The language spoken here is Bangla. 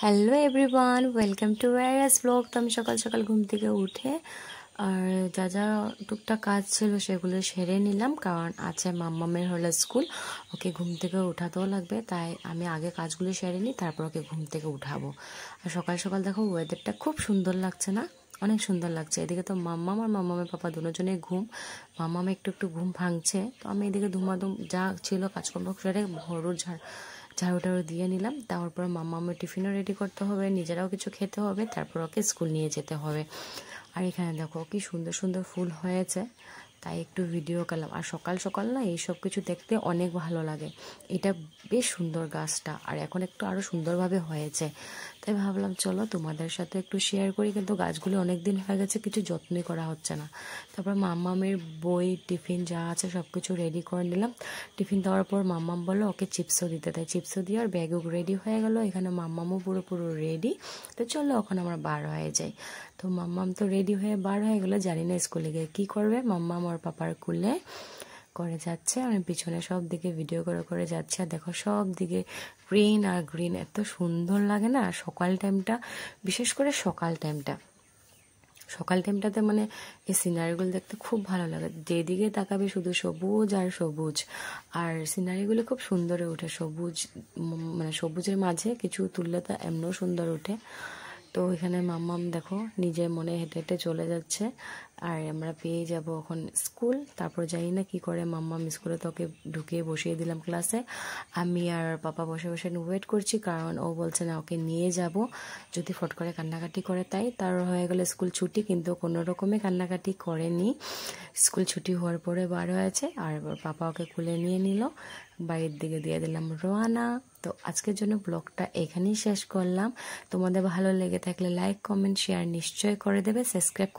Hello everyone, welcome to Warsaw blog. তো আমি সকাল সকাল ঘুম থেকে উঠে আর যা যা টুকটাক কাজ ছিল সেগুলো সেরে নিলাম, কারণ আছে মাম্মামের হলো স্কুল, ওকে ঘুম থেকে উঠাতেও লাগবে, তাই আমি আগে কাজগুলো সেরে নিই, তারপর ওকে ঘুম থেকে উঠাবো। আর সকাল সকাল দেখো ওয়েদারটা খুব সুন্দর লাগছে না? অনেক সুন্দর লাগছে। এদিকে তো মাম্মাম আর মাম্মামের পাপা দুজনেই ঘুম, মাম্মাম একটু একটু ঘুম ভাঙছে, তো আমি এদিকে ধুমাধুম যা ছিল কাজকর্ম সেরে ঘরুর ঝাড়ু টাড়ু দিয়ে নিলাম। তারপর মাম্মামের টিফিনও রেডি করতে হবে, নিজেরাও কিছু খেতে হবে, তারপর ওকে স্কুল নিয়ে যেতে হবে। আর এখানে দেখো কি সুন্দর সুন্দর ফুল হয়েছে, তাই একটু ভিডিও করলাম। আর সকাল সকাল না এইসব কিছু দেখতে অনেক ভালো লাগে। এটা বেশ সুন্দর গাছটা, আর এখন একটু আরও সুন্দরভাবে হয়েছে, তাই ভাবলাম চলো তোমাদের সাথে একটু শেয়ার করি। কিন্তু গাছগুলি অনেক দিন হয়ে গেছে, কিছু যত্নই করা হচ্ছে না। তারপর মাম্মামের বই টিফিন যা আছে সব কিছু রেডি করে নিলাম। টিফিন দেওয়ার পর মাম্মাম বললো ওকে চিপসও দিতে, তাই চিপসও দিয়ে আর ব্যাগও রেডি হয়ে গেল। এখানে মাম্মামও পুরো রেডি। তো চলো এখন আমরা বার হয়ে যাই। তো মাম্মাম তো রেডি হয়ে বার হয়ে গেলো, জানি না স্কুলে গিয়ে কী করবে। মাম্মাম আর পাপার কুলে করে যাচ্ছে, আমি পিছনে সব দিকে ভিডিও করে করে যাচ্ছে। আর দেখো সব দিকে গ্রিন আর গ্রিন, এত সুন্দর লাগে না সকাল টাইমটা, বিশেষ করে সকাল টাইমটাতে মানে এই সিনারিগুলো দেখতে খুব ভালো লাগে। যেদিকে তাকাবে শুধু সবুজ আর সবুজ, আর সিনারিগুলো খুব সুন্দর ওঠে। সবুজ মানে সবুজের মাঝে কিছু তুললে তা এমনও সুন্দর ওঠে। তো এখানে মাম্মাম দেখো নিজের মনে হেঁটে হেঁটে চলে যাচ্ছে, আর আমরা পেয়ে যাব এখন স্কুল। তারপর জানি না কি করে মাম্মাম স্কুলে, তোকে ঢুকিয়ে বসিয়ে দিলাম ক্লাসে। আমি আর পাপা বসে বসে ওয়েট করছি, কারণ ও বলছে না ওকে নিয়ে যাব, যদি ফট করে কান্নাকাটি করে। তাই তার হয়ে গেল স্কুল ছুটি, কিন্তু কোনো রকমে কান্নাকাটি করেনি। স্কুল ছুটি হওয়ার পরে বার হয়েছে, আর পাপা ওকে খুলে নিয়ে নিল, বাড়ির দিকে দিয়ে দিলাম রওনা। তো আজকের জন্য ব্লগটা এখানেই শেষ করলাম। তোমাদের ভালো লেগে থাকলে লাইক কমেন্ট শেয়ার নিশ্চয় করে দেবে, সাবস্ক্রাইব